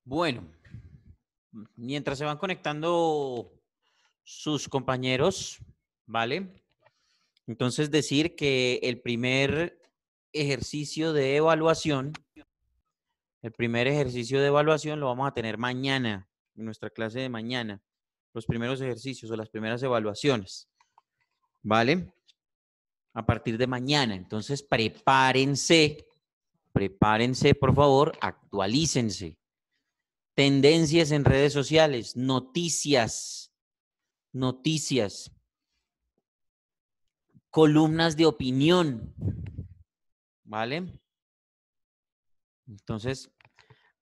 Bueno, mientras se van conectando sus compañeros, ¿vale? Entonces decir que el primer ejercicio de evaluación, lo vamos a tener mañana, en nuestra clase de mañana. Los primeros ejercicios o las primeras evaluaciones, ¿vale? A partir de mañana. Entonces prepárense, por favor, actualícense. Tendencias en redes sociales, noticias, columnas de opinión, ¿vale? Entonces,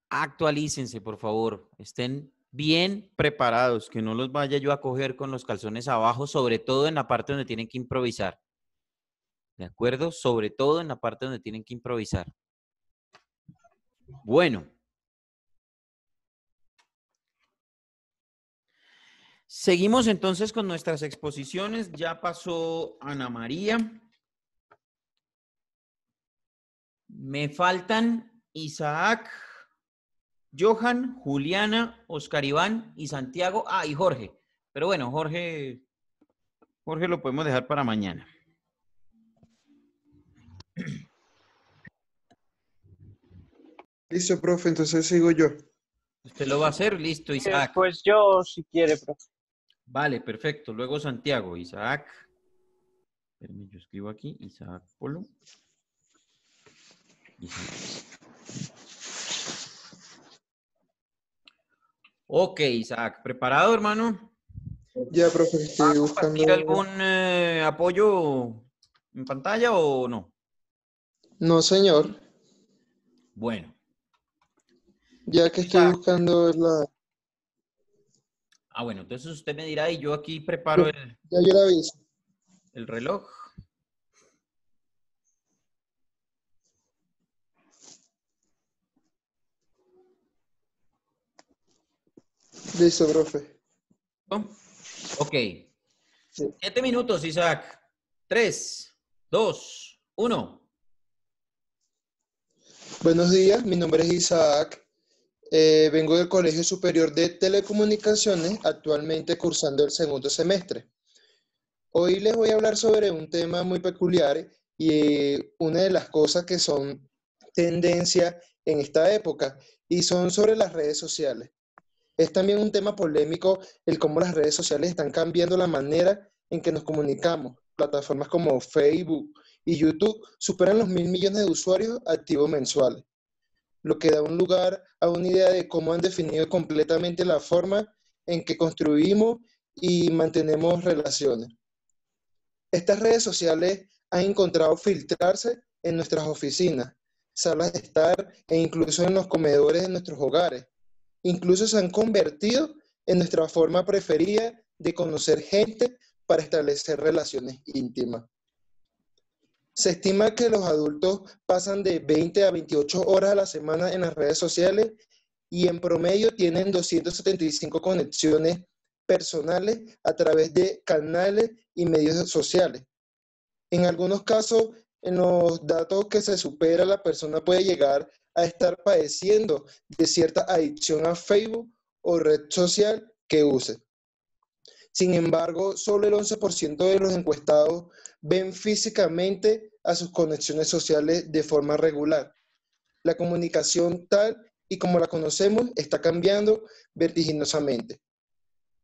actualícense, por favor, estén bien preparados, que no los vaya yo a coger con los calzones abajo, sobre todo en la parte donde tienen que improvisar, ¿de acuerdo? Sobre todo en la parte donde tienen que improvisar. Bueno. Seguimos entonces con nuestras exposiciones. Ya pasó Ana María. Me faltan Isaac, Johan, Juliana, Oscar Iván y Santiago. Ah, y Jorge. Pero bueno, Jorge lo podemos dejar para mañana. Listo, profe, entonces sigo yo. ¿Usted lo va a hacer? Listo, Isaac. Pues yo, si quiere, profe. Vale, perfecto. Luego Santiago, Isaac. Espérenme, yo escribo aquí, Isaac Polo. Isaac. Ok, Isaac, ¿preparado, hermano? Ya, profe, estoy ¿Va a compartir buscando. algún apoyo en pantalla o no? No, señor. Bueno. Ya que estoy buscando la. Ah, bueno, entonces usted me dirá y yo aquí preparo Ya yo la aviso. el reloj. Listo, profe. Ok. Sí. 7 minutos, Isaac. 3, 2, 1. Buenos días, mi nombre es Isaac. Vengo del Colegio Superior de Telecomunicaciones, actualmente cursando el segundo semestre. Hoy les voy a hablar sobre un tema muy peculiar y una de las cosas que son tendencia en esta época y son sobre las redes sociales. Es también un tema polémico el cómo las redes sociales están cambiando la manera en que nos comunicamos. Plataformas como Facebook y YouTube superan los 1.000 millones de usuarios activos mensuales, lo que da un lugar a una idea de cómo han definido completamente la forma en que construimos y mantenemos relaciones. Estas redes sociales han encontrado filtrarse en nuestras oficinas, salas de estar e incluso en los comedores de nuestros hogares. Incluso se han convertido en nuestra forma preferida de conocer gente para establecer relaciones íntimas. Se estima que los adultos pasan de 20 a 28 horas a la semana en las redes sociales y en promedio tienen 275 conexiones personales a través de canales y medios sociales. En algunos casos, en los datos que se supera, la persona puede llegar a estar padeciendo de cierta adicción a Facebook o red social que use. Sin embargo, solo el 11% de los encuestados ven físicamente a sus conexiones sociales de forma regular. La comunicación tal y como la conocemos está cambiando vertiginosamente.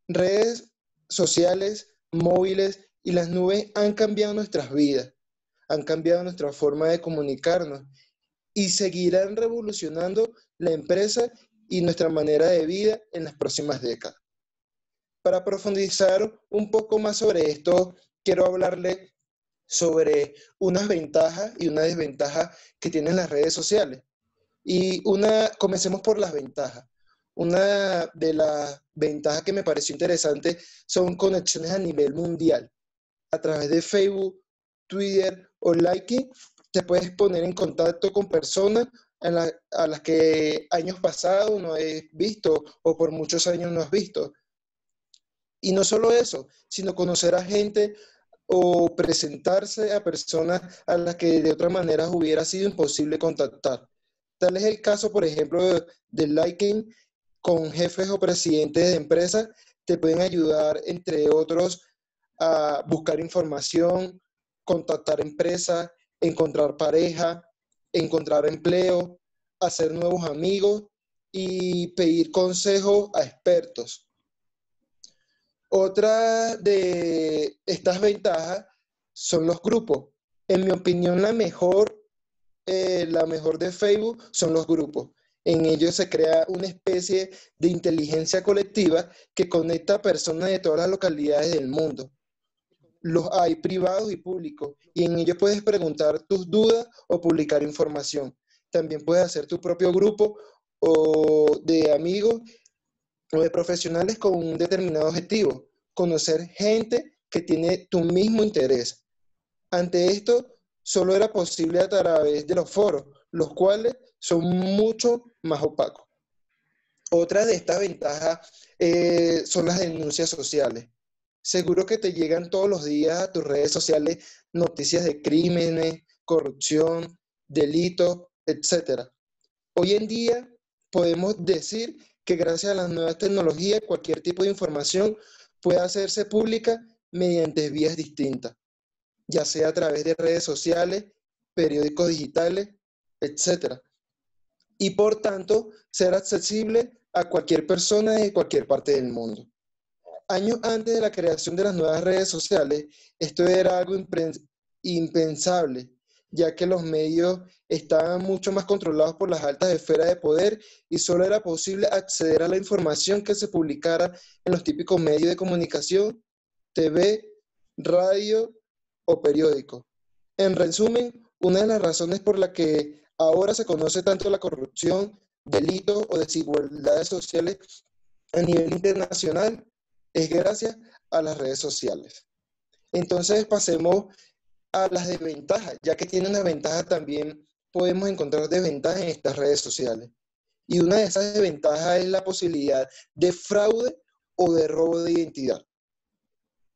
Redes sociales, móviles y las nubes han cambiado nuestras vidas, han cambiado nuestra forma de comunicarnos y seguirán revolucionando la empresa y nuestra manera de vida en las próximas décadas. Para profundizar un poco más sobre esto, quiero hablarle sobre unas ventajas y una desventaja que tienen las redes sociales. Comencemos por las ventajas. Una de las ventajas que me pareció interesante son conexiones a nivel mundial. A través de Facebook, Twitter o Liking, te puedes poner en contacto con personas a las que años pasados no has visto o por muchos años no has visto. Y no solo eso, sino conocer a gente o presentarse a personas a las que de otra manera hubiera sido imposible contactar. Tal es el caso, por ejemplo, de Liking, con jefes o presidentes de empresas, te pueden ayudar, entre otros, a buscar información, contactar empresas, encontrar pareja, encontrar empleo, hacer nuevos amigos y pedir consejos a expertos. Otra de estas ventajas son los grupos. En mi opinión, la mejor de Facebook son los grupos. En ellos se crea una especie de inteligencia colectiva que conecta a personas de todas las localidades del mundo. Los hay privados y públicos, y en ellos puedes preguntar tus dudas o publicar información. También puedes hacer tu propio grupo o de amigos o de profesionales con un determinado objetivo, conocer gente que tiene tu mismo interés. Ante esto, solo era posible a través de los foros, los cuales son mucho más opacos. Otra de estas ventajas son las denuncias sociales. Seguro que te llegan todos los días a tus redes sociales noticias de crímenes, corrupción, delitos, etc. Hoy en día podemos decir que gracias a las nuevas tecnologías, cualquier tipo de información puede hacerse pública mediante vías distintas, ya sea a través de redes sociales, periódicos digitales, etc. Y por tanto, ser accesible a cualquier persona de cualquier parte del mundo. Años antes de la creación de las nuevas redes sociales, esto era algo impensable, ya que los medios estaban mucho más controlados por las altas esferas de poder y solo era posible acceder a la información que se publicara en los típicos medios de comunicación, TV, radio o periódico. En resumen, una de las razones por la que ahora se conoce tanto la corrupción, delitos o desigualdades sociales a nivel internacional es gracias a las redes sociales. Entonces pasemos a las desventajas, ya que tiene una ventaja también podemos encontrar desventajas en estas redes sociales. Y una de esas desventajas es la posibilidad de fraude o de robo de identidad.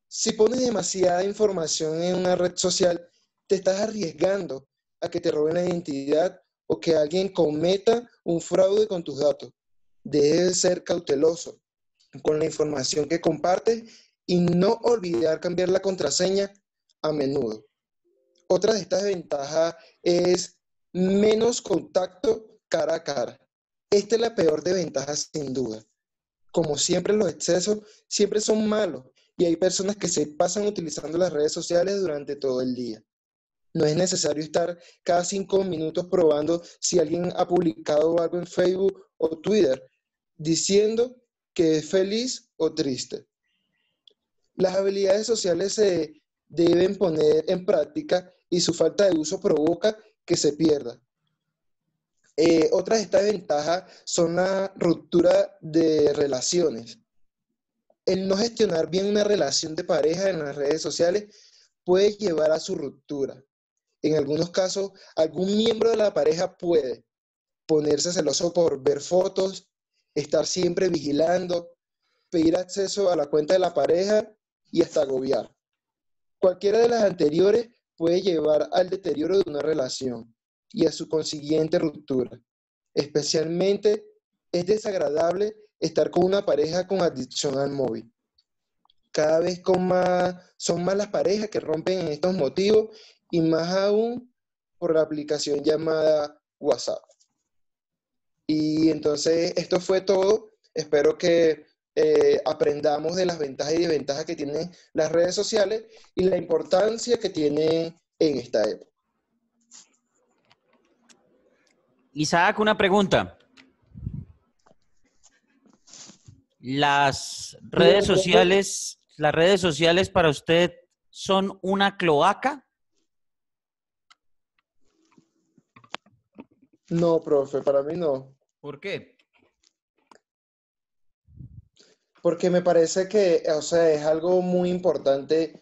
Si pones demasiada información en una red social, te estás arriesgando a que te roben la identidad o que alguien cometa un fraude con tus datos. Debes ser cauteloso con la información que compartes y no olvidar cambiar la contraseña a menudo. Otra de estas ventajas es menos contacto cara a cara. Esta es la peor desventaja sin duda. Como siempre, los excesos siempre son malos y hay personas que se pasan utilizando las redes sociales durante todo el día. No es necesario estar cada 5 minutos probando si alguien ha publicado algo en Facebook o Twitter, diciendo que es feliz o triste. Las habilidades sociales se deben poner en práctica y su falta de uso provoca que se pierda. Otras de estas ventajas son la ruptura de relaciones. El no gestionar bien una relación de pareja en las redes sociales puede llevar a su ruptura. En algunos casos, algún miembro de la pareja puede ponerse celoso por ver fotos, estar siempre vigilando, pedir acceso a la cuenta de la pareja y hasta agobiar. Cualquiera de las anteriores puede llevar al deterioro de una relación y a su consiguiente ruptura. Especialmente es desagradable estar con una pareja con adicción al móvil. Cada vez son más las parejas que rompen en estos motivos y más aún por la aplicación llamada WhatsApp. Y entonces esto fue todo. Espero que aprendamos de las ventajas y desventajas que tienen las redes sociales y la importancia que tienen en esta época. Isaac, una pregunta. ¿Las redes sociales para usted son una cloaca? No, profe, para mí no. ¿Por qué? Porque me parece que, o sea, es algo muy importante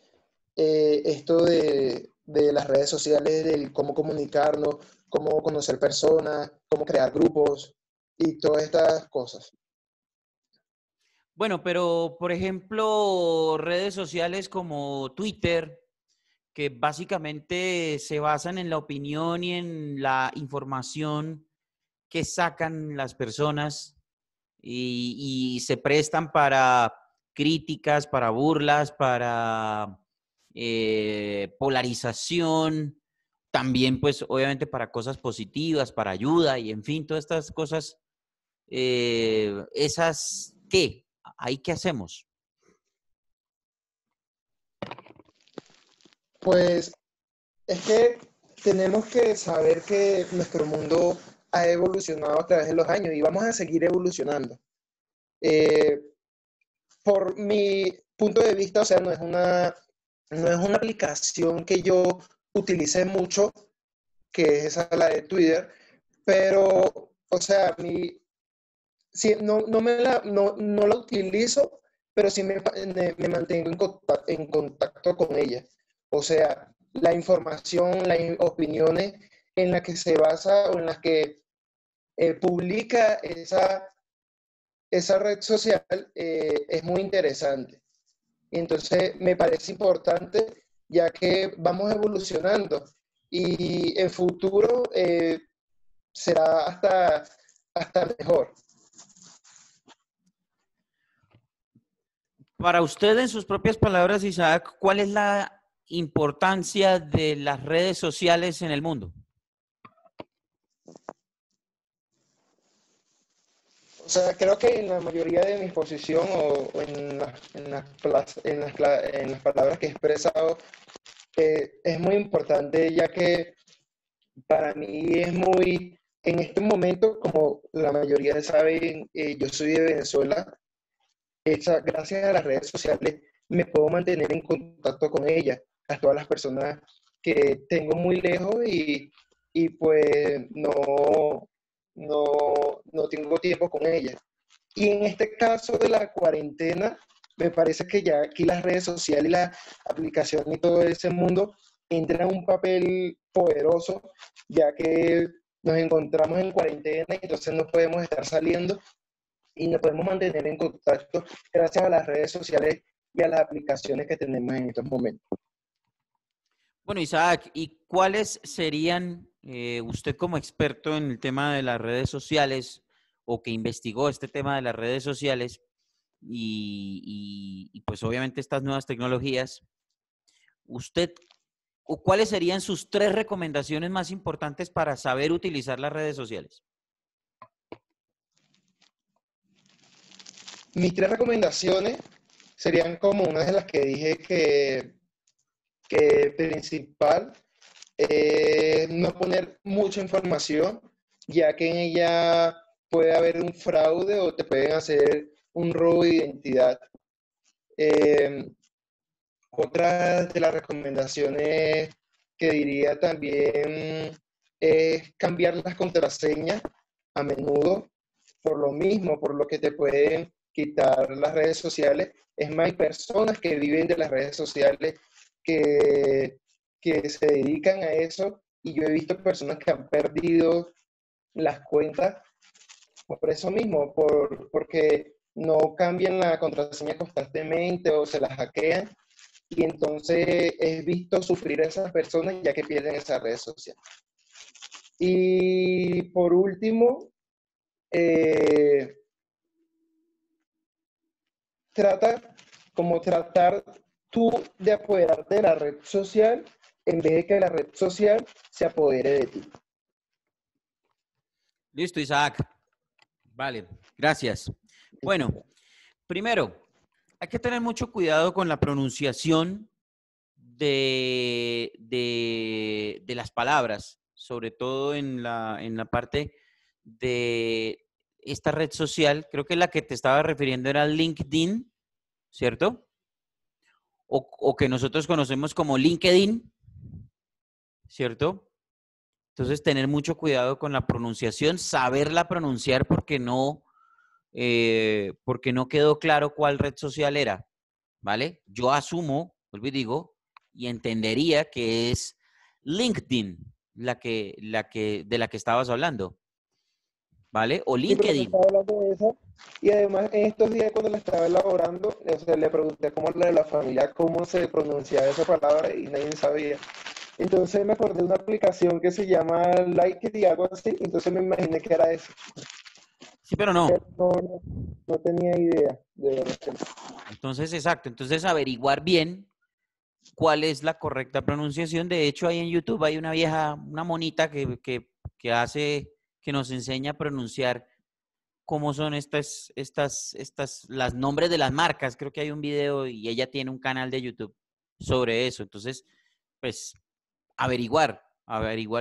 esto de las redes sociales, del cómo comunicarnos, cómo conocer personas, cómo crear grupos y todas estas cosas. Bueno, pero por ejemplo, redes sociales como Twitter, que básicamente se basan en la opinión y en la información que sacan las personas, y se prestan para críticas, para burlas, para polarización, también pues obviamente para cosas positivas, para ayuda y en fin, todas estas cosas, esas, ¿qué? ¿Ahí qué hacemos? Pues es que tenemos que saber que nuestro mundo ha evolucionado a través de los años y vamos a seguir evolucionando. Eh, por mi punto de vista, o sea, no es una aplicación que yo utilice mucho, que es esa la de Twitter, pero, o sea, sí, no la utilizo, pero sí me mantengo en contacto con ella. O sea, la información, las opiniones en las que se basa o en las que publica esa red social es muy interesante. Y entonces me parece importante ya que vamos evolucionando y en futuro será hasta mejor. Para usted, en sus propias palabras, Isaac, ¿cuál es la importancia de las redes sociales en el mundo? O sea, creo que en la mayoría de mi exposición o en las palabras que he expresado es muy importante ya que para mí es muy, en este momento, como la mayoría saben, yo soy de Venezuela, gracias a las redes sociales me puedo mantener en contacto con ellas, a todas las personas que tengo muy lejos y pues no, no tengo tiempo con ellas. Y en este caso de la cuarentena, me parece que ya aquí las redes sociales y la aplicación y todo ese mundo entran en un papel poderoso, ya que nos encontramos en cuarentena y entonces no podemos estar saliendo y nos podemos mantener en contacto gracias a las redes sociales y a las aplicaciones que tenemos en estos momentos. Bueno, Isaac, ¿y cuáles serían, usted como experto en el tema de las redes sociales o que investigó este tema de las redes sociales y pues obviamente estas nuevas tecnologías, usted, o cuáles serían sus 3 recomendaciones más importantes para saber utilizar las redes sociales? Mis tres recomendaciones serían como una de las que dije que principal, no poner mucha información, ya que en ella puede haber un fraude o te pueden hacer un robo de identidad. Eh, Otra de las recomendaciones que diría también es cambiar las contraseñas a menudo, por lo mismo, por lo que te pueden quitar las redes sociales. Es más, hay personas que viven de las redes sociales que, que se dedican a eso y yo he visto personas que han perdido las cuentas por eso mismo, porque no cambian la contraseña constantemente o se la hackean y entonces es visto sufrir a esas personas ya que pierden esa red social. Y por último, eh, tratar tú de apoderarte de la red social en vez de que la red social se apodere de ti. Listo, Isaac. Vale, gracias. Bueno, primero, hay que tener mucho cuidado con la pronunciación de las palabras, sobre todo en la parte de esta red social. Creo que la que te estaba refiriendo era LinkedIn, ¿cierto? O que nosotros conocemos como LinkedIn, ¿cierto? Entonces, tener mucho cuidado con la pronunciación, saberla pronunciar porque no quedó claro cuál red social era, ¿vale? Yo asumo, vuelvo y digo, y entendería que es LinkedIn de la que estabas hablando, ¿vale? O Sí, pero yo LinkedIn. estaba hablando de eso. Y además, en estos días cuando la estaba elaborando, o sea, le pregunté cómo la de la familia, cómo se pronunciaba esa palabra y nadie sabía. Entonces me acordé de una aplicación que se llama Like It y algo así, entonces me imaginé que era eso. Sí, pero no. No tenía idea de verdad. Entonces, exacto. Entonces, averiguar bien cuál es la correcta pronunciación. De hecho, ahí en YouTube hay una vieja, una monita que nos enseña a pronunciar cómo son las nombres de las marcas. Creo que hay un video y ella tiene un canal de YouTube sobre eso. Entonces, pues, averiguar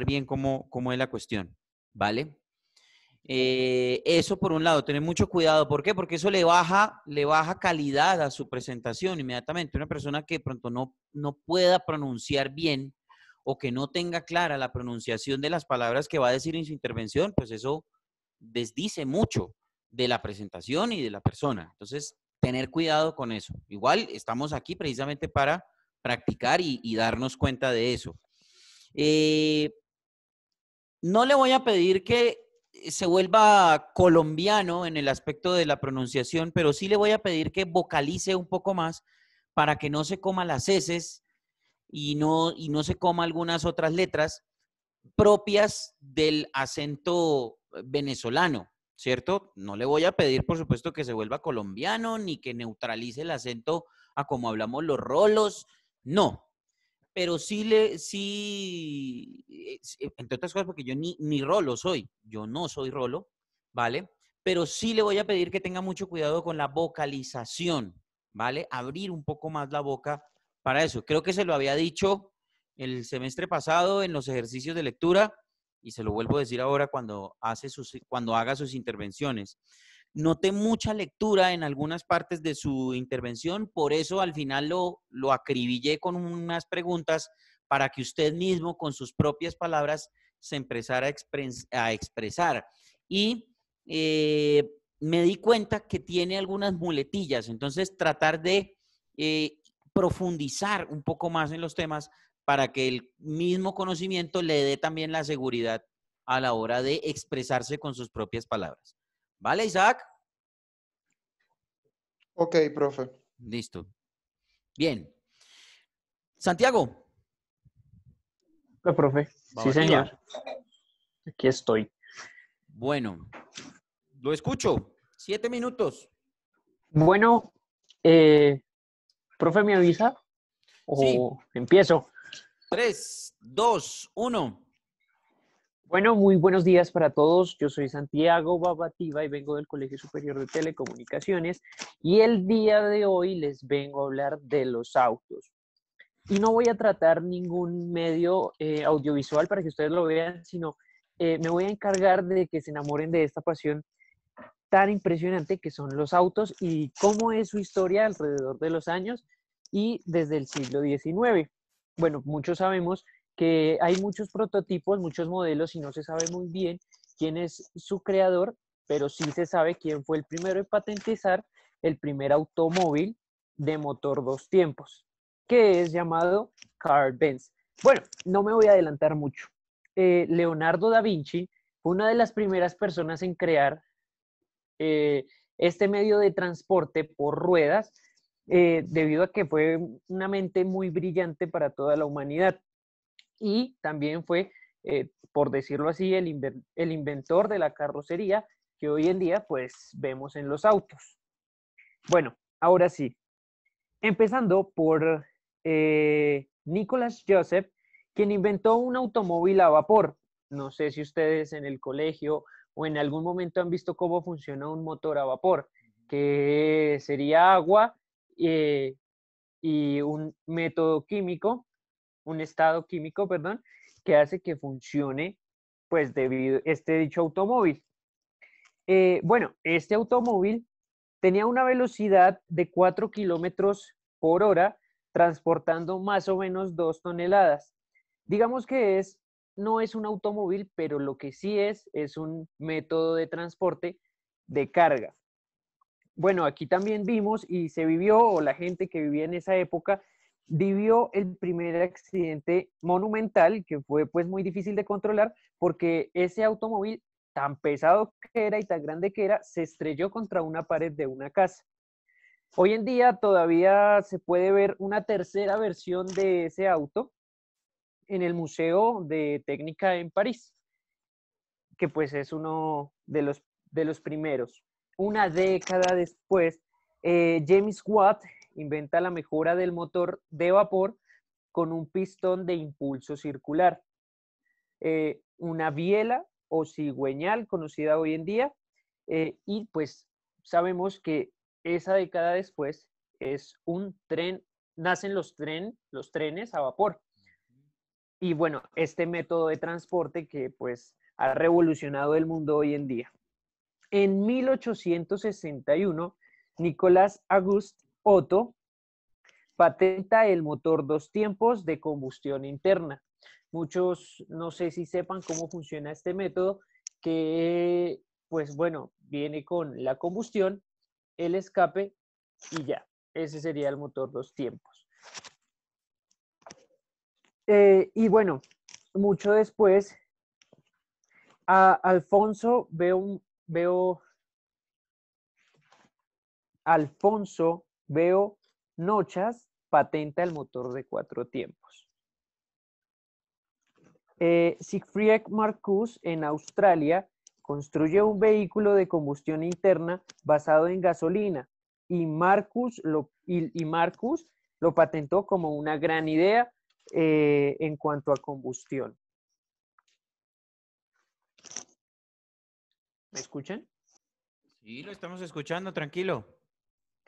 bien cómo es la cuestión, ¿vale? Eso por un lado, tener mucho cuidado. ¿Por qué? Porque eso le baja calidad a su presentación inmediatamente. Una persona que de pronto no pueda pronunciar bien o que no tenga clara la pronunciación de las palabras que va a decir en su intervención, pues eso desdice mucho de la presentación y de la persona. Entonces, tener cuidado con eso. Igual estamos aquí precisamente para practicar y darnos cuenta de eso. No le voy a pedir que se vuelva colombiano en el aspecto de la pronunciación, pero sí le voy a pedir que vocalice un poco más para que no se coma las heces y no se coma algunas otras letras propias del acento venezolano, ¿cierto? No le voy a pedir, por supuesto, que se vuelva colombiano ni que neutralice el acento a como hablamos los rolos, no. Pero entre otras cosas, porque yo ni rolo soy, yo no soy rolo, ¿vale? Pero sí le voy a pedir que tenga mucho cuidado con la vocalización, ¿vale? Abrir un poco más la boca para eso. Creo que se lo había dicho el semestre pasado en los ejercicios de lectura y se lo vuelvo a decir ahora cuando haga sus intervenciones. Noté mucha lectura en algunas partes de su intervención, por eso al final lo acribillé con unas preguntas para que usted mismo con sus propias palabras se empezara a expresar. Y me di cuenta que tiene algunas muletillas, entonces tratar de profundizar un poco más en los temas para que el mismo conocimiento le dé también la seguridad a la hora de expresarse con sus propias palabras. ¿Vale, Isaac? Ok, profe. Listo. Bien. Santiago. Profe. Va Sí, arriba. señor. Aquí estoy. Bueno, lo escucho. 7 minutos. Bueno, profe, ¿me avisa? Sí. ¿O empiezo? 3, 2, 1. Bueno, muy buenos días para todos. Yo soy Santiago Babativa y vengo del Colegio Superior de Telecomunicaciones y el día de hoy les vengo a hablar de los autos. Y no voy a tratar ningún medio audiovisual para que ustedes lo vean, sino me voy a encargar de que se enamoren de esta pasión tan impresionante que son los autos y cómo es su historia alrededor de los años y desde el siglo XIX. Bueno, muchos sabemos que hay muchos prototipos, muchos modelos y no se sabe muy bien quién es su creador, pero sí se sabe quién fue el primero en patentizar el primer automóvil de motor dos tiempos, que es llamado Carl Benz. Bueno, no me voy a adelantar mucho. Leonardo da Vinci fue una de las primeras personas en crear este medio de transporte por ruedas, debido a que fue una mente muy brillante para toda la humanidad. Y también fue, por decirlo así, el inventor de la carrocería que hoy en día pues vemos en los autos. Bueno, ahora sí, empezando por Nicholas Joseph, quien inventó un automóvil a vapor. No sé si ustedes en el colegio o en algún momento han visto cómo funciona un motor a vapor, que sería agua y un método químico, un estado químico, perdón, que hace que funcione, pues, debido a este dicho automóvil. Bueno, este automóvil tenía una velocidad de 4 kilómetros por hora, transportando más o menos 2 toneladas. Digamos que no es un automóvil, pero lo que sí es un método de transporte de carga. Bueno, aquí también vimos y se vivió, o la gente que vivía en esa época, vivió el primer accidente monumental, que fue pues muy difícil de controlar, porque ese automóvil tan pesado que era y tan grande que era, se estrelló contra una pared de una casa. Hoy en día todavía se puede ver una tercera versión de ese auto en el Museo de Técnica en París, que pues es uno de los de los primeros. Una década después, James Watt inventa la mejora del motor de vapor con un pistón de impulso circular. Una biela o cigüeñal conocida hoy en día, y pues sabemos que esa década después es un tren, nacen los trenes a vapor. Y bueno, este método de transporte que pues ha revolucionado el mundo hoy en día. En 1861, Nicolás Auguste Otto patenta el motor dos tiempos de combustión interna. Muchos no sé si sepan cómo funciona este método, que pues bueno, viene con la combustión, el escape y ya. Ese sería el motor dos tiempos. Y bueno, mucho después, Alfonso Veo Nochas patenta el motor de cuatro tiempos. Siegfried Marcus en Australia construye un vehículo de combustión interna basado en gasolina y Marcus lo patentó como una gran idea en cuanto a combustión. ¿Me escuchan? Sí, lo estamos escuchando, tranquilo.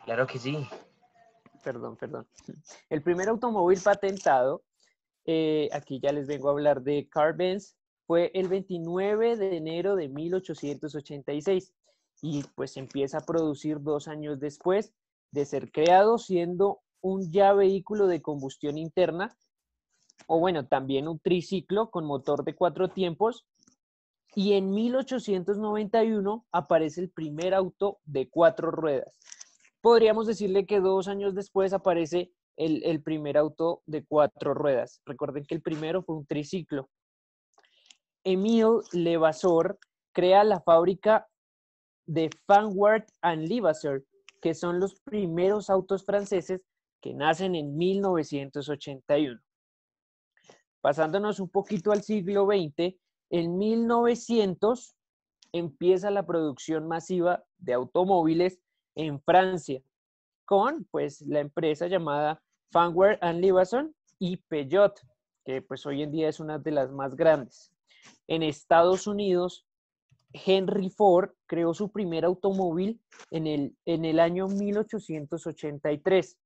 Claro que sí. Perdón. El primer automóvil patentado, aquí ya les vengo a hablar de Carl Benz, fue el 29 de enero de 1886 y pues empieza a producir 2 años después de ser creado, siendo un ya vehículo de combustión interna, o bueno, también un triciclo con motor de 4 tiempos. Y en 1891 aparece el primer auto de 4 ruedas. Podríamos decirle que 2 años después aparece el primer auto de 4 ruedas. Recuerden que el primero fue un triciclo. Émile Levasseur crea la fábrica de Vanguard and Levasseur, que son los primeros autos franceses que nacen en 1981. Pasándonos un poquito al siglo XX, en 1900 empieza la producción masiva de automóviles en Francia con pues la empresa llamada Vanguard and Levasseur y Peugeot, que pues hoy en día es una de las más grandes. En Estados Unidos, Henry Ford creó su primer automóvil en el año 1883.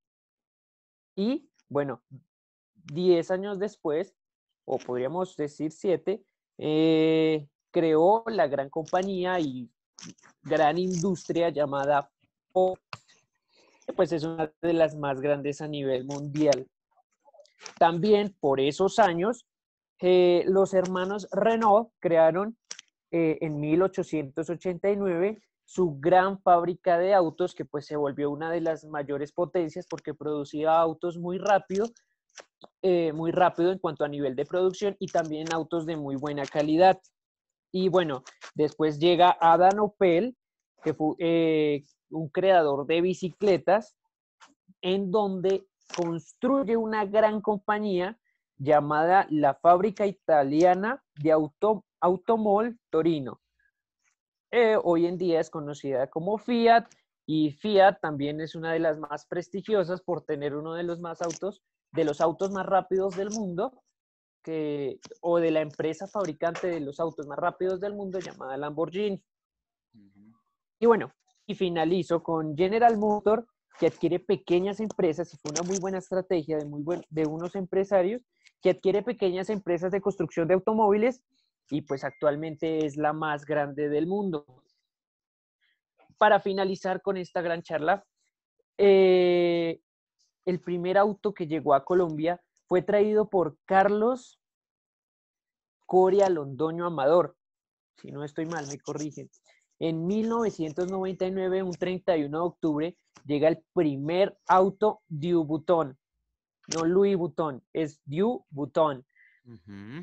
Y bueno, 10 años después, o podríamos decir 7, creó la gran compañía y gran industria llamada Ford, que pues es una de las más grandes a nivel mundial. También por esos años, los hermanos Renault crearon en 1889 su gran fábrica de autos, que pues se volvió una de las mayores potencias porque producía autos muy rápido en cuanto a nivel de producción y también autos de muy buena calidad. Y bueno, después llega Adam Opel, que fue un creador de bicicletas, en donde construye una gran compañía llamada la Fábrica Italiana de Automol Torino. Hoy en día es conocida como Fiat, y Fiat también es una de las más prestigiosas por tener uno de los autos más rápidos del mundo, o de la empresa fabricante de los autos más rápidos del mundo llamada Lamborghini. Y bueno, y finalizo con General Motors, que adquiere pequeñas empresas, y fue una muy buena estrategia de unos empresarios, que adquiere pequeñas empresas de construcción de automóviles, y pues actualmente es la más grande del mundo. Para finalizar con esta gran charla, el primer auto que llegó a Colombia fue traído por Carlos Coria Londoño Amador. Si no estoy mal, me corrigen. En 1999, un 31 de octubre, llega el primer auto Dieu Bouton. No Louis Vuitton, es Dieu Bouton.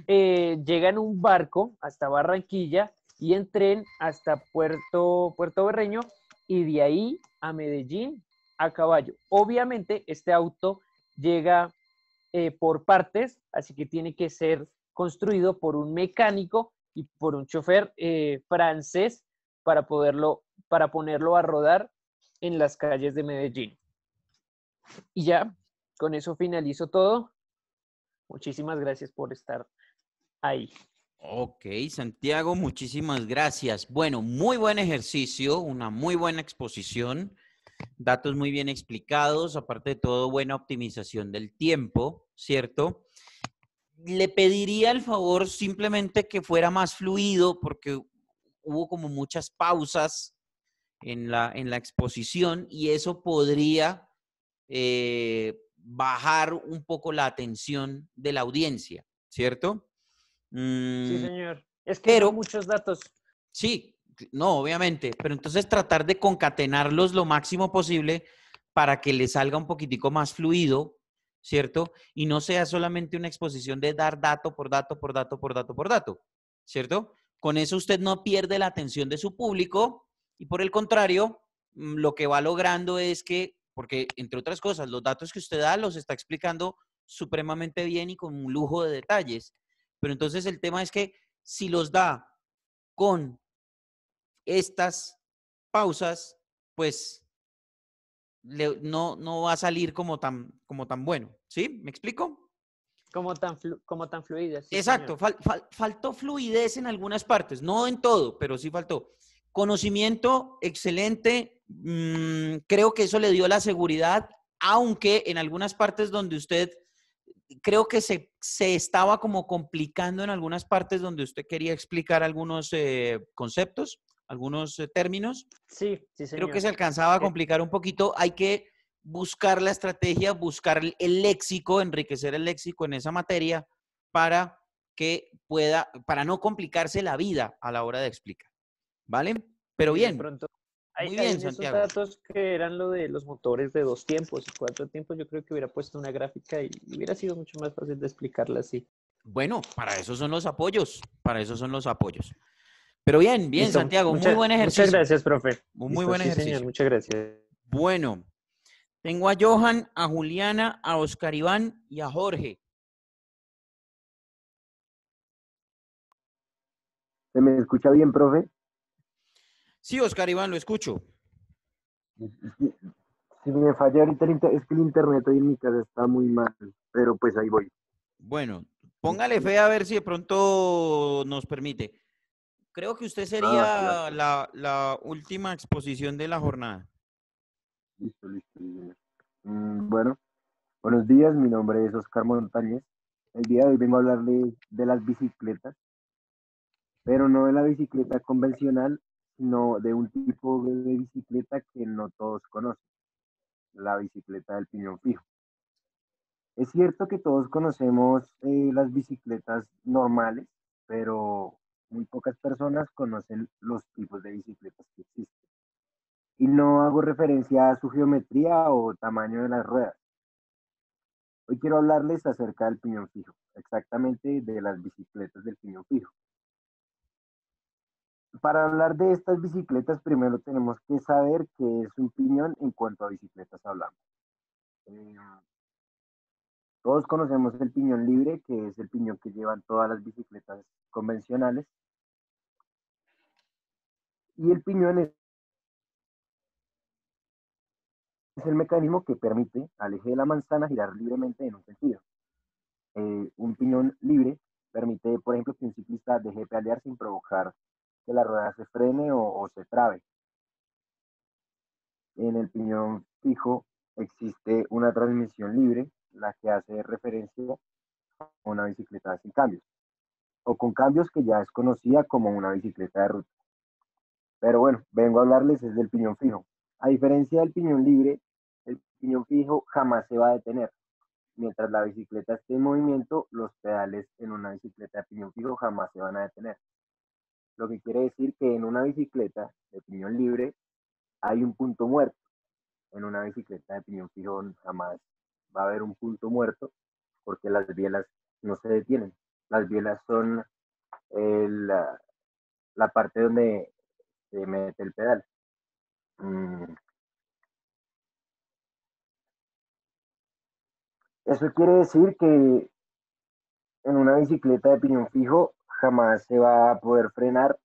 Llega en un barco hasta Barranquilla y en tren hasta Puerto Berreño, y de ahí a Medellín a caballo. Obviamente este auto llega por partes, así que tiene que ser construido por un mecánico y por un chofer francés para ponerlo a rodar en las calles de Medellín. Y ya, con eso finalizo todo. Muchísimas gracias por estar ahí. Ok, Santiago, muchísimas gracias. Bueno, muy buen ejercicio, una muy buena exposición, datos muy bien explicados, aparte de todo, buena optimización del tiempo, ¿cierto? Le pediría el favor simplemente que fuera más fluido porque hubo como muchas pausas en la exposición y eso podría bajar un poco la atención de la audiencia, ¿cierto? Sí, señor. Es que son Pero, muchos datos. sí, no, obviamente, pero entonces tratar de concatenarlos lo máximo posible para que le salga un poquitico más fluido, ¿cierto? Y no sea solamente una exposición de dar dato por dato, por dato, por dato, por dato, ¿cierto? Con eso usted no pierde la atención de su público y por el contrario, lo que va logrando es que, porque entre otras cosas, los datos que usted da los está explicando supremamente bien y con un lujo de detalles. Pero entonces el tema es que si los da con estas pausas, pues no va a salir como tan bueno. ¿Sí? ¿Me explico? Como tan fluidas, sí, Exacto. señor. Faltó fluidez en algunas partes, no en todo, pero sí faltó. Conocimiento excelente. Creo que eso le dio la seguridad, aunque en algunas partes donde usted creo que se estaba como complicando en algunas partes donde usted quería explicar algunos conceptos, algunos términos. Sí, sí, Creo que señor. se alcanzaba a Eh, complicar un poquito. Hay que buscar la estrategia, buscar el léxico, enriquecer el léxico en esa materia para que pueda, para no complicarse la vida a la hora de explicar. ¿Vale? Pero y de bien, pronto, muy hay bien, en esos Santiago. datos que eran lo de los motores de 2 tiempos y 4 tiempos, yo creo que hubiera puesto una gráfica y hubiera sido mucho más fácil de explicarla así. Bueno, para eso son los apoyos, para eso son los apoyos. Pero bien, bien, Listo. Santiago, muy buen Muchas ejercicio. gracias, profe. Un muy Listo, buen sí, señor. ejercicio. Muchas gracias. Bueno, tengo a Johan, a Juliana, a Oscar Iván y a Jorge. ¿Se me escucha bien, profe? Sí, Oscar Iván, lo escucho. Si me falla ahorita es que el internet hoy en mi casa está muy mal, pero pues ahí voy. Bueno, póngale fe a ver si de pronto nos permite. Creo que usted Ah, sí, sería acá. la última exposición de la jornada. Listo, listo. Listo. Bueno, buenos días, mi nombre es Oscar Montañez. El día de hoy vengo a hablarle de las bicicletas, pero no de la bicicleta convencional, sino de un tipo de bicicleta que no todos conocen, la bicicleta del piñón fijo. Es cierto que todos conocemos las bicicletas normales, pero muy pocas personas conocen los tipos de bicicletas que existen. Y no hago referencia a su geometría o tamaño de las ruedas. Hoy quiero hablarles acerca del piñón fijo, exactamente de las bicicletas del piñón fijo. Para hablar de estas bicicletas, primero tenemos que saber qué es un piñón en cuanto a bicicletas hablamos. Eh, Todos conocemos el piñón libre, que es el piñón que llevan todas las bicicletas convencionales. Y el piñón es el mecanismo que permite al eje de la manzana girar libremente en un sentido. Un piñón libre permite, por ejemplo, que un ciclista deje de pedalear sin provocar que la rueda se frene o se trabe. En el piñón fijo existe una transmisión libre, la que hace referencia a una bicicleta sin cambios, o con cambios que ya es conocida como una bicicleta de ruta. Pero bueno, vengo a hablarles es del piñón fijo. A diferencia del piñón libre, el piñón fijo jamás se va a detener. Mientras la bicicleta esté en movimiento, los pedales en una bicicleta de piñón fijo jamás se van a detener. Lo que quiere decir que en una bicicleta de piñón libre hay un punto muerto. En una bicicleta de piñón fijo jamás va a haber un punto muerto porque las bielas no se detienen. Las bielas son la parte donde se mete el pedal. Eso quiere decir que en una bicicleta de piñón fijo jamás se va a poder frenar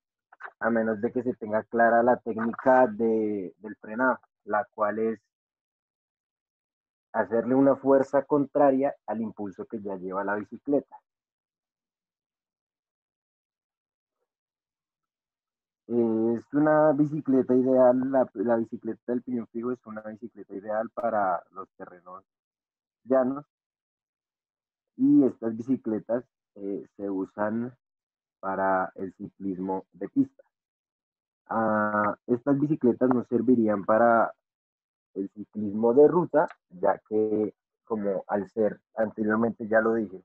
a menos de que se tenga clara la técnica del frenado, la cual es hacerle una fuerza contraria al impulso que ya lleva la bicicleta. Es una bicicleta ideal, la bicicleta del piñón fijo es una bicicleta ideal para los terrenos llanos, y estas bicicletas se usan para el ciclismo de pista. Estas bicicletas no servirían para el ciclismo de ruta, ya que, como al ser anteriormente ya lo dije,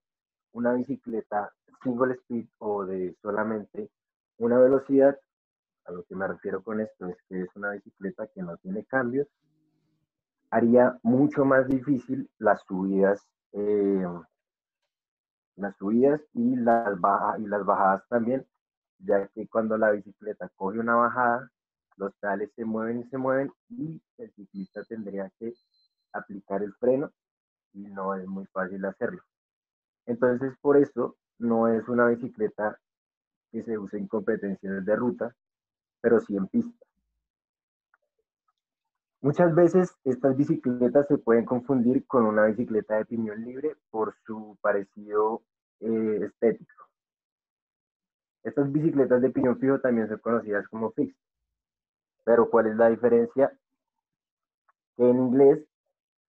una bicicleta single speed o de solamente una velocidad, a lo que me refiero con esto es que es una bicicleta que no tiene cambios, haría mucho más difícil las subidas y y las bajadas también, ya que cuando la bicicleta coge una bajada, los pedales se mueven y el ciclista tendría que aplicar el freno y no es muy fácil hacerlo. Entonces, por eso no es una bicicleta que se use en competencias de ruta, pero sí en pista. Muchas veces estas bicicletas se pueden confundir con una bicicleta de piñón libre por su parecido estético. Estas bicicletas de piñón fijo también son conocidas como fixed, pero ¿cuál es la diferencia? Que en inglés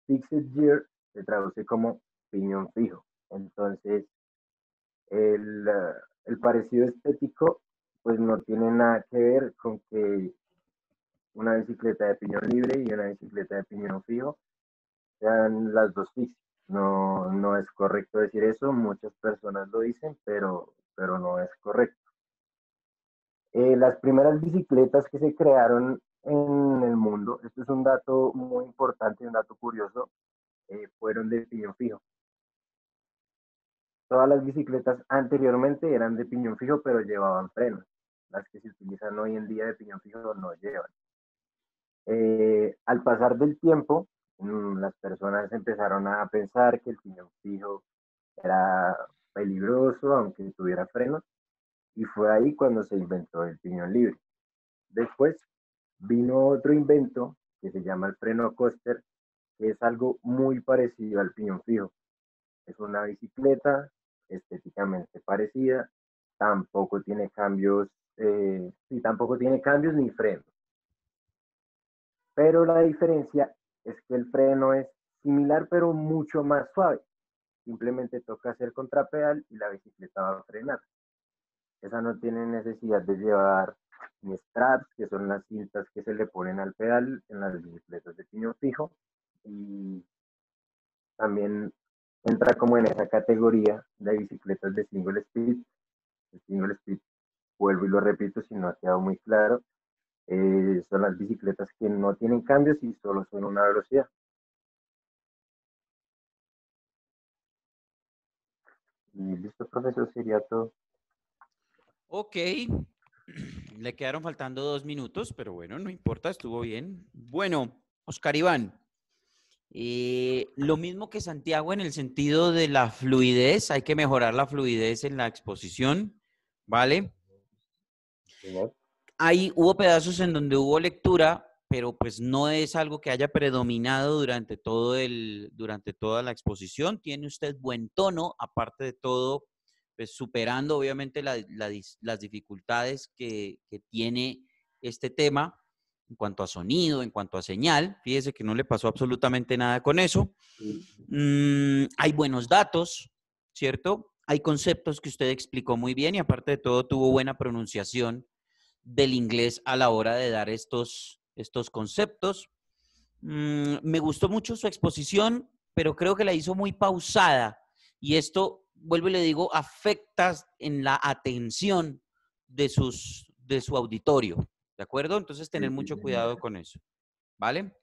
fixed gear se traduce como piñón fijo. Entonces, el, el parecido estético pues no tiene nada que ver con que una bicicleta de piñón libre y una bicicleta de piñón fijo sean las dos fixed. No, no es correcto decir eso, muchas personas lo dicen, pero no es correcto. Las primeras bicicletas que se crearon en el mundo, esto es un dato muy importante, un dato curioso, fueron de piñón fijo. Todas las bicicletas anteriormente eran de piñón fijo, pero llevaban frenos. Las que se utilizan hoy en día de piñón fijo no llevan. Al pasar del tiempo, las personas empezaron a pensar que el piñón fijo era peligroso, aunque tuviera frenos, y fue ahí cuando se inventó el piñón libre. Después vino otro invento que se llama el freno coaster, que es algo muy parecido al piñón fijo. Es una bicicleta estéticamente parecida, tampoco tiene cambios, tampoco tiene cambios ni frenos. Pero la diferencia es que el freno es similar, pero mucho más suave. Simplemente toca hacer contrapedal y la bicicleta va a frenar. Esa no tiene necesidad de llevar ni straps, que son las cintas que se le ponen al pedal en las bicicletas de piñón fijo. Y también entra como en esa categoría de bicicletas de single speed. El single speed, vuelvo y lo repito si no ha quedado muy claro, son las bicicletas que no tienen cambios y solo son una velocidad. Y listo, profesor, sería todo. Ok. Le quedaron faltando 2 minutos, pero bueno, no importa, estuvo bien. Bueno, Oscar Iván, lo mismo que Santiago en el sentido de la fluidez, hay que mejorar la fluidez en la exposición, ¿vale? Hubo pedazos en donde hubo lectura, pero pues no es algo que haya predominado durante toda la exposición. Tiene usted buen tono, aparte de todo, pues superando obviamente las dificultades que tiene este tema en cuanto a sonido, en cuanto a señal. Fíjese que no le pasó absolutamente nada con eso. Hay buenos datos, ¿cierto? Hay conceptos que usted explicó muy bien y aparte de todo tuvo buena pronunciación del inglés a la hora de dar estos conceptos. Me gustó mucho su exposición, pero creo que la hizo muy pausada y esto, vuelvo y le digo, afecta en la atención de su auditorio, ¿de acuerdo? Entonces, tener mucho cuidado con eso, ¿vale?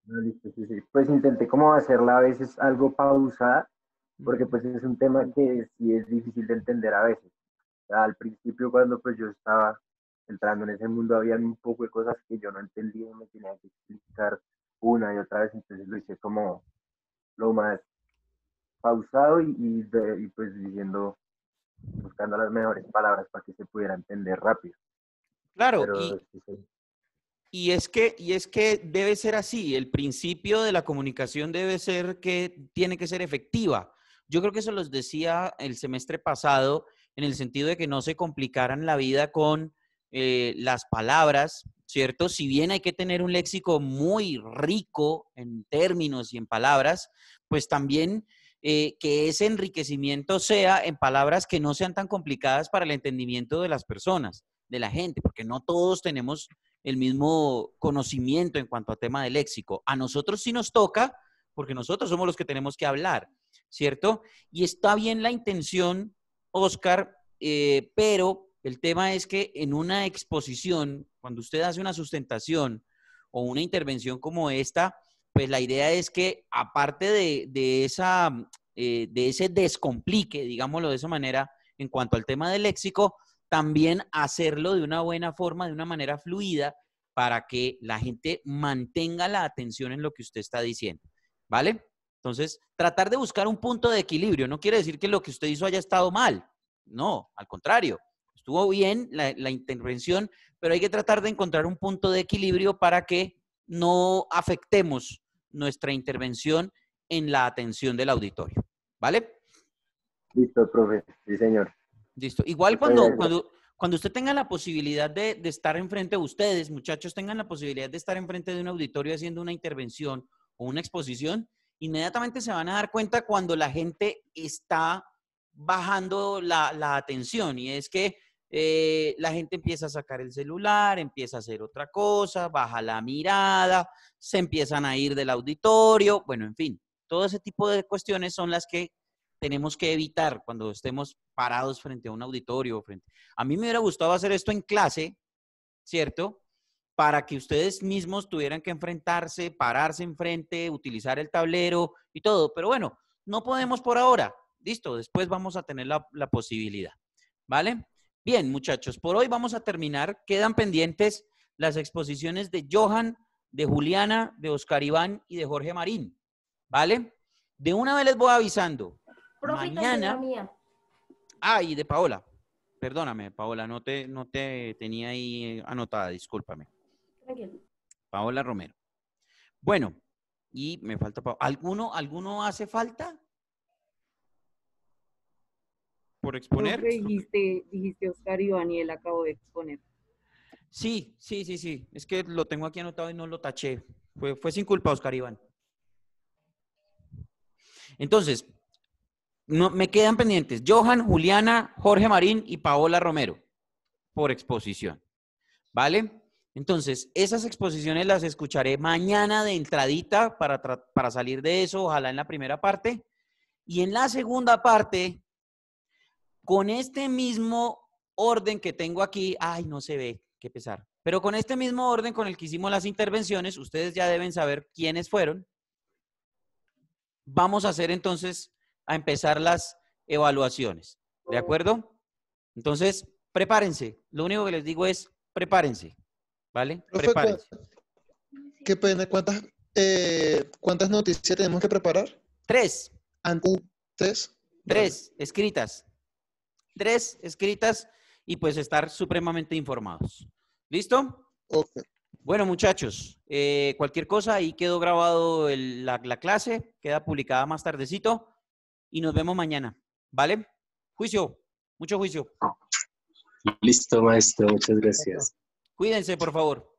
No, listo, sí, sí. Pues intenté como hacerla a veces algo pausada, porque pues es un tema que sí es difícil de entender a veces. O sea, al principio cuando pues yo estaba entrando en ese mundo había un poco de cosas que yo no entendía y me tenía que explicar una y otra vez, entonces lo hice como lo más pausado pues diciendo, buscando las mejores palabras para que se pudiera entender rápido. Claro, pero sí, sí. y es que debe ser así. El principio de la comunicación debe ser que tiene que ser efectiva. Yo creo que eso los decía el semestre pasado, en el sentido de que no se complicaran la vida con las palabras, ¿cierto? Si bien hay que tener un léxico muy rico en términos y en palabras, pues también que ese enriquecimiento sea en palabras que no sean tan complicadas para el entendimiento de las personas, de la gente, porque no todos tenemos el mismo conocimiento en cuanto a tema de léxico. A nosotros sí nos toca, porque nosotros somos los que tenemos que hablar, ¿cierto? Y está bien la intención, Oscar, pero el tema es que en una exposición, cuando usted hace una sustentación o una intervención como esta, pues la idea es que aparte de ese descomplique, digámoslo de esa manera, en cuanto al tema del léxico, también hacerlo de una buena forma, de una manera fluida, para que la gente mantenga la atención en lo que usted está diciendo, ¿vale? Entonces, tratar de buscar un punto de equilibrio. No quiere decir que lo que usted hizo haya estado mal. No, al contrario. Estuvo bien la intervención, pero hay que tratar de encontrar un punto de equilibrio para que no afectemos nuestra intervención en la atención del auditorio, ¿vale? Listo, profe. Sí, señor. Listo. Igual Muchas gracias. cuando usted tenga la posibilidad de estar enfrente de ustedes, muchachos, tengan la posibilidad de estar enfrente de un auditorio haciendo una intervención o una exposición, inmediatamente se van a dar cuenta cuando la gente está bajando la atención, y es que la gente empieza a sacar el celular, empieza a hacer otra cosa, baja la mirada, se empiezan a ir del auditorio, bueno, en fin, todo ese tipo de cuestiones son las que tenemos que evitar cuando estemos parados frente a un auditorio. A mí me hubiera gustado hacer esto en clase, ¿cierto? Para que ustedes mismos tuvieran que enfrentarse, pararse enfrente, utilizar el tablero y todo. Pero bueno, no podemos por ahora. Listo, después vamos a tener la posibilidad. ¿Vale? Bien, muchachos, por hoy vamos a terminar. Quedan pendientes las exposiciones de Johan, de Juliana, de Oscar Iván y de Jorge Marín. ¿Vale? De una vez les voy avisando. Profe, también la Mañana. mía. Ah, y de Paola. Perdóname, Paola, no te tenía ahí anotada, discúlpame. Tranquilo. Paola Romero. Bueno, y me falta ¿Alguno hace falta por exponer? Profe, dijiste Oscar Iván y él acabó de exponer. Sí. Es que lo tengo aquí anotado y no lo taché. Fue sin culpa, Oscar Iván. Entonces, no, me quedan pendientes Johan, Juliana, Jorge Marín y Paola Romero por exposición. ¿Vale? Entonces, esas exposiciones las escucharé mañana de entradita para salir de eso, ojalá en la primera parte. Y en la segunda parte, con este mismo orden que tengo aquí, ay, no se ve, qué pesar. Pero con este mismo orden con el que hicimos las intervenciones, ustedes ya deben saber quiénes fueron. Vamos a hacer entonces, a empezar las evaluaciones. ¿De acuerdo? Entonces, prepárense. Lo único que les digo es, prepárense. ¿Vale? Profe, Prepárense. qué pena, ¿cuántas noticias tenemos que preparar? 3. Antes. 3 escritas. 3 escritas y pues estar supremamente informados. ¿Listo? Ok. Bueno, muchachos, cualquier cosa, ahí quedó grabado la clase, queda publicada más tardecito y nos vemos mañana. ¿Vale? Juicio, mucho juicio. Listo, maestro, muchas gracias. Cuídense, por favor.